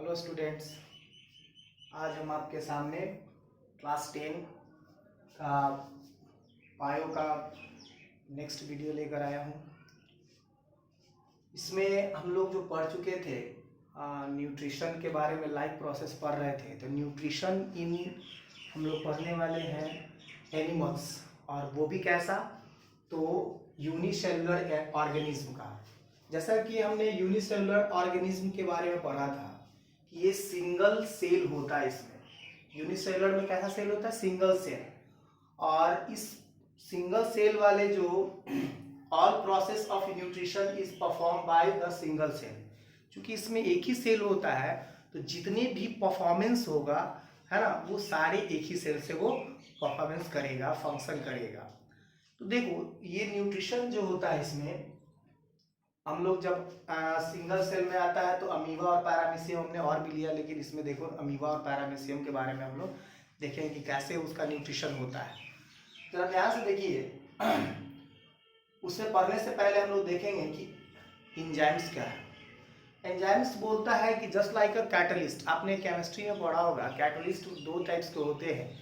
Hello students, आज हम आपके सामने क्लास 10 का बायो का नेक्स्ट वीडियो लेकर आया हूँ। इसमें हम लोग जो पढ़ चुके थे न्यूट्रिशन के बारे में, लाइफ प्रोसेस पढ़ रहे थे। तो न्यूट्रिशन इन हम लोग पढ़ने वाले हैं एनिमल्स, और वो भी कैसा, तो यूनिसेलुलर ऑर्गेनिज्म का। जैसा कि हमने यूनिसेलुलर ऑर्गेनिज्म के बारे में पढ़ा था कि ये सिंगल सेल होता है। इसमें यूनिसेलुलर में कैसा सेल होता है, सिंगल सेल। और इस सिंगल सेल वाले जो all process of nutrition is perform by the single cell. क्योंकि इसमें एक ही सेल होता है, तो जितने भी परफॉर्मेंस होगा, है ना, वो सारे एक ही सेल से वो परफॉर्मेंस करेगा, फंक्शन करेगा। तो देखो, ये न्यूट्रिशन जो होता है, इसमें हम लोग जब सिंगल सेल में आता है तो अमीबा और पैरामीशियम हमने और भी लिया, लेकिन इसमें देखो अमीबा और पैरामीशियम के बारे में हम लोग देखेंगे कि कैसे उसका न्यूट्रिशन होता है। जरा ध्यान से देखिए, उससे पढ़ने से पहले हम लोग देखेंगे कि एंजाइम्स क्या है। एंजाइम्स बोलता है कि जस्ट लाइक अ कैटलिस्ट, आपने केमिस्ट्री में पढ़ा होगा, कैटलिस्ट दो टाइप्स के होते हैं,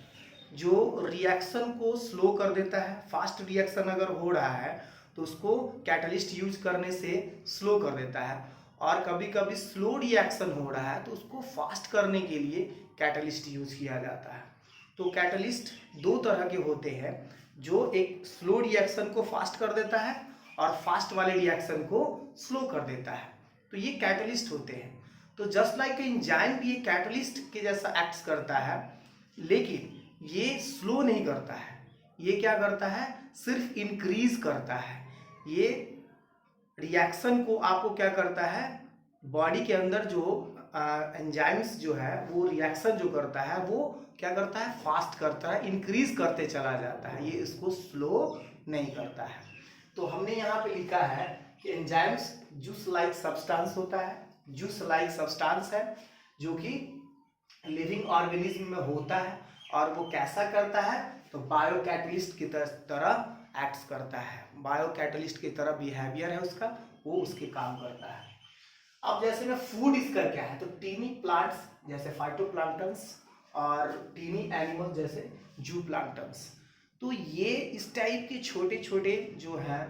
जो रिएक्शन को स्लो कर देता है। फास्ट रिएक्शन अगर हो रहा है तो उसको कैटलिस्ट यूज करने से स्लो कर देता है, और कभी कभी स्लो रिएक्शन हो रहा है तो उसको फास्ट करने के लिए कैटलिस्ट यूज किया जाता है। तो कैटलिस्ट दो तरह के होते हैं, जो एक स्लो रिएक्शन को फास्ट कर देता है और फास्ट वाले रिएक्शन को स्लो कर देता है। तो ये कैटलिस्ट होते हैं। तो जस्ट लाइक एंजाइम भी कैटलिस्ट के जैसा एक्ट करता है, लेकिन ये स्लो नहीं करता है। ये क्या करता है, सिर्फ इंक्रीज करता है। ये रिएक्शन को आपको क्या करता है, बॉडी के अंदर जो एंजाइम्स जो है, वो रिएक्शन जो करता है वो क्या करता है, फास्ट करता है, इंक्रीज करते चला जाता है। ये इसको स्लो नहीं करता है। तो हमने यहाँ पे लिखा है कि एंजाइम्स जूस लाइक सब्सटेंस होता है। जूस लाइक सब्सटेंस है जो कि लिविंग ऑर्गेनिज्म में होता है, और वो कैसा करता है, तो बायो कैटलिस्ट की तरह एक्ट करता है। बायो कैटलिस्ट की तरह बिहेवियर है उसका, वो उसके काम करता है। अब जैसे में फूड इसका क्या है, तो टीनी प्लांट्स जैसे फाइटोप्लैंक्टन्स और टीनी एनिमल जैसे जू प्लांक्टन्स। तो ये इस टाइप के छोटे छोटे जो हैं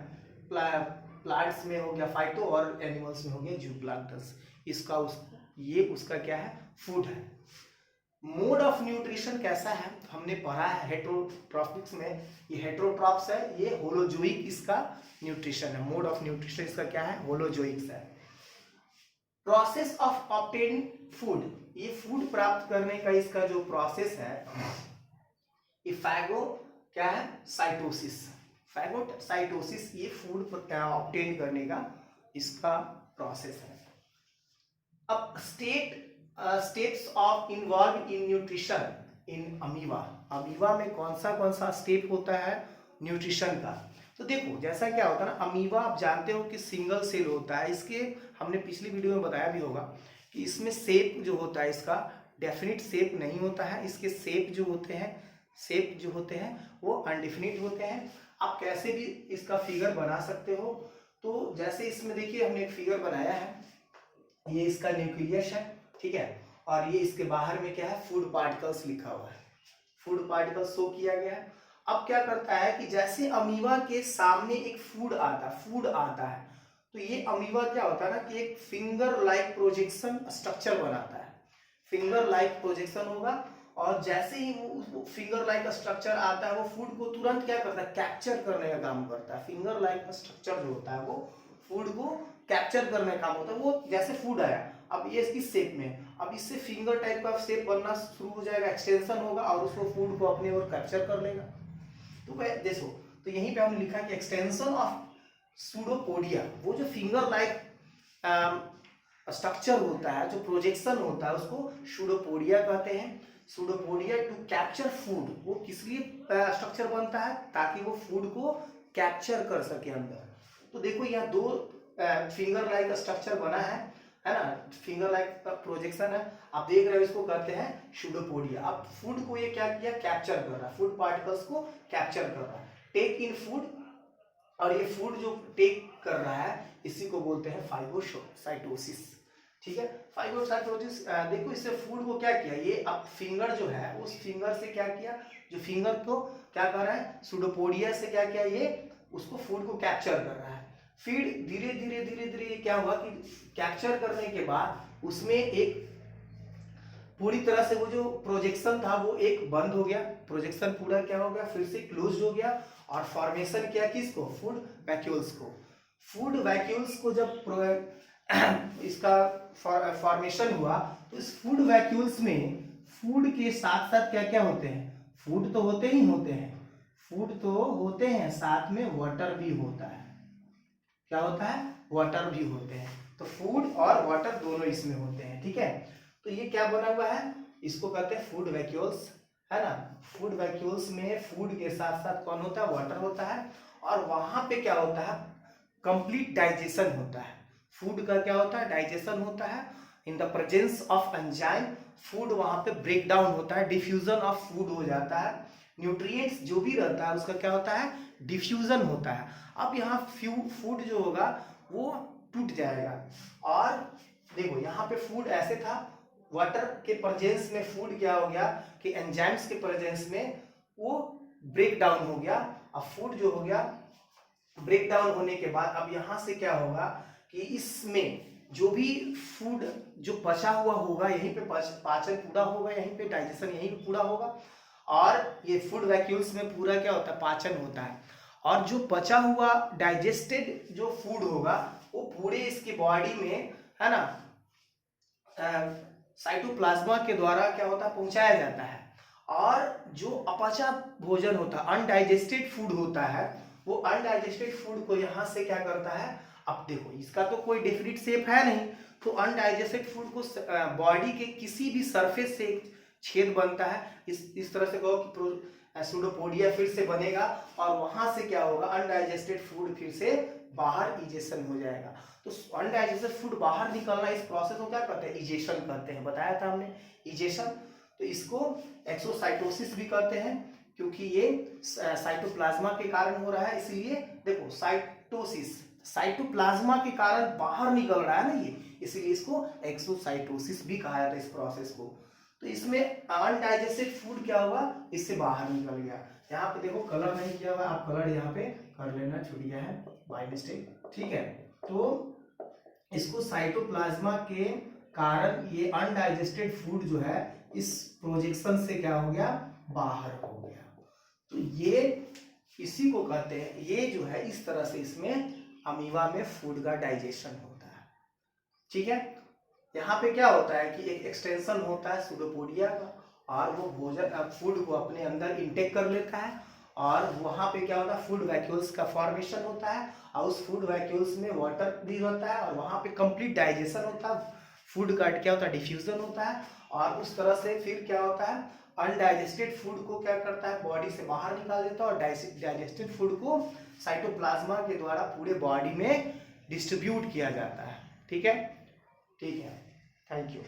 प्लांट्स में हो गया फाइटो, और एनिमल्स में हो गया जू प्लांक्टन्स। इसका ये उसका क्या है, फूड है। मोड ऑफ न्यूट्रिशन कैसा है, हमने पढ़ा है हेटेरोट्रॉपिक्स में। ये हेटेरोट्रॉप्स है, ये होलोजोइक इसका न्यूट्रिशन है। मोड ऑफ न्यूट्रिशन इसका क्या है, होलोजोइक्स है। प्रोसेस ऑफ ऑब्टेन फूड, ये फूड प्राप्त करने का इसका जो प्रोसेस है, ये फैगो क्या है, साइटोसिस। फैगोसाइटोसिस ये फूड ऑब्टेन करने का इसका प्रोसेस है। अब steps of involve in nutrition in amoeba. Amoeba में कौन सा स्टेप होता है न्यूट्रिशन का। तो देखो, जैसा क्या होता है ना, अमीबा आप जानते हो कि सिंगल सेल होता है। इसके हमने पिछली वीडियो में बताया भी होगा कि इसमें शेप जो होता है, इसका डेफिनिट शेप नहीं होता है। इसके शेप जो होते हैं वो अनडिफिनिट होते हैं। आप कैसे भी इसका फिगर बना सकते हो। तो जैसे इसमें देखिए, हमने एक फिगर बनाया है, ये इसका न्यूक्लियस है, ठीक है, और ये इसके बाहर में क्या है, फूड पार्टिकल्स लिखा हुआ है। फूड पार्टिकल्स शो किया गया है। अब क्या करता है कि जैसे अमीबा के सामने एक फूड आता है, तो ये अमीबा क्या होता है ना कि एक फिंगर लाइक प्रोजेक्शन स्ट्रक्चर बनाता है। फिंगर लाइक प्रोजेक्शन होगा, और जैसे ही वो फिंगर लाइक स्ट्रक्चर आता है, वो फूड को तुरंत क्या करता है, कैप्चर करने का काम करता है। फिंगर लाइक स्ट्रक्चर जो होता है वो फूड को कैप्चर करने का काम होता है। वो जैसे फूड आया, अब ये इसकी शेप में, अब इससे फिंगर टाइप का शेप बनना शुरू हो जाएगा, एक्सटेंशन होगा, और उसको फूड को अपने ओर कैप्चर कर लेगा। तो देखो, तो यहीं पे हमने लिखा कि एक्सटेंशन ऑफ सूडोपोडिया, वो जो फिंगर लाइक स्ट्रक्चर होता है, जो प्रोजेक्शन होता है, उसको सूडोपोडिया कहते हैं। सूडोपोडिया टू कैप्चर फूड, वो किस लिए स्ट्रक्चर बनता है, ताकि वो फूड को कैप्चर कर सके अंदर। तो देखो, यहाँ दो फिंगर लाइक स्ट्रक्चर बना है ना, फिंगर लाइक प्रोजेक्शन है, आप देख रहे हो, इसको कहते हैं सूडोपोडिया। अब फूड को ये क्या किया, कैप्चर कर रहा है, फूड पार्टिकल्स को कैप्चर कर रहा है, टेक इन फूड। और ये फूड जो टेक कर रहा है, इसी को बोलते हैं फाइगोसाइटोसिस। ठीक है। फाइगोसाइटोसिस देखो इससे फूड को क्या किया, ये अब फिंगर जो है उस फिंगर से क्या किया, जो फिंगर को क्या कर रहा है, सूडोपोडिया से क्या किया, ये उसको फूड को कैप्चर कर रहा है। फिर धीरे धीरे धीरे धीरे ये क्या हुआ कि कैप्चर करने के बाद उसमें एक पूरी तरह से वो जो प्रोजेक्शन था वो एक बंद हो गया, प्रोजेक्शन पूरा क्या हो गया, फिर से क्लोज हो गया, और फॉर्मेशन किया किसको, फूड वैक्यूल्स को। फूड वैक्यूल्स को जब इसका फॉर्मेशन हुआ तो इस फूड वैक्यूल्स में फूड के साथ साथ क्या क्या होते हैं, फूड तो होते ही होते हैं, फूड तो होते हैं, साथ में वाटर भी होता है। क्या होता है, वाटर भी होते हैं। तो फूड और वाटर दोनों इसमें होते हैं, ठीक है। तो ये क्या बना हुआ है, इसको कहते हैं फूड वैक्यूल्स, है ना। फूड वैक्यूल्स में फूड के साथ साथ कौन होता है, वाटर होता है, और वहां पे क्या होता है, कंप्लीट डाइजेशन होता है। फूड का क्या होता है, डाइजेशन होता है। In the presence of enzyme food वहां पे ब्रेक डाउन होता है, डिफ्यूजन ऑफ फूड हो जाता है, न्यूट्रिएंट्स जो भी रहता है उसका क्या होता है, डिफ्यूजन होता है। अब यहाँ फूड जो होगा वो टूट जाएगा, और देखो यहाँ पे फूड ऐसे था, वाटर के प्रेजेंस में फूड क्या हो गया कि एंजाइम्स के प्रेजेंस में वो ब्रेक डाउन हो गया। अब फूड जो हो गया ब्रेक डाउन होने के बाद अब यहाँ से क्या होगा कि इसमें जो भी फूड जो बचा हुआ होगा यहीं पे पाचन पूरा होगा, यहीं पे डाइजेशन यहीं पे पूरा होगा, और ये फूड वैक्यूल्स में पूरा क्या होता है, पाचन होता है। और जो बचा हुआ डाइजेस्टेड जो फूड होगा वो पूरे इसकी बॉडी में, है ना, साइटोप्लाज्मा के द्वारा क्या होता है, पहुंचाया जाता है। और जो अपचा भोजन होता है, अनडाइजेस्टेड फूड होता है, वो अनडाइजेस्टेड फूड को यहाँ से क्या करता है, अब देखो इसका तो कोई डेफिनिट शेप है नहीं, तो अनडाइजेस्टेड फूड को बॉडी के किसी भी सरफेस से छेद बनता है, इस तरह से कहो कि सूडोपोडिया फिर से बनेगा, और वहां से क्या होगा, अनडाइजेस्टेड फूड फिर से बाहर इजेशन हो जाएगा। तो अनडाइजेस्टेड फूड बाहर निकलना, इस प्रोसेस को क्या कहते हैं, इजेशन कहते हैं, बताया था हमने इजेशन। तो इसको एक्सोसाइटोसिस भी कहते हैं, क्योंकि ये साइटोप्लाज्मा के कारण हो रहा है, इसलिए देखो साइटोसिस, साइटोप्लाज्मा के कारण बाहर निकल रहा है ना ये, इसलिए इसको एक्सोसाइटोसिस भी कहा जाता है इस प्रोसेस को। तो इसमें अनडाइजेस्टेड फूड क्या हुआ, इससे बाहर निकल गया। यहाँ पे देखो कलर नहीं किया हुआ, आप कलर यहाँ पे कर लेना, छुड़िया है बाय मिस्टेक, ठीक है। तो इसको साइटोप्लाज्मा के कारण ये अनडाइजेस्टेड फूड जो है इस प्रोजेक्शन से क्या हो गया, बाहर हो गया। तो ये इसी को कहते हैं, ये जो है इस तरह से इसमें अमीबा में फूड का डाइजेशन होता है, ठीक है। यहाँ पे क्या होता है कि एक एक्सटेंशन होता है सूडोपोडिया का, और वो भोजन फूड को अपने अंदर इंटेक कर लेता है, और वहाँ पे क्या होता है, फूड वैक्यूल्स का फॉर्मेशन होता है, और उस फूड वैक्यूल्स में वाटर भी होता है, और वहाँ पे कंप्लीट डाइजेशन होता है, फूड का क्या होता है, डिफ्यूजन होता है, और उस तरह से फिर क्या होता है, अनडाइजेस्टेड फूड को क्या करता है, बॉडी से बाहर निकाल देता है, और डाइजेस्टेड फूड को साइटोप्लाज्मा के द्वारा पूरे बॉडी में डिस्ट्रीब्यूट किया जाता है, ठीक है। ठीक है, थैंक यू।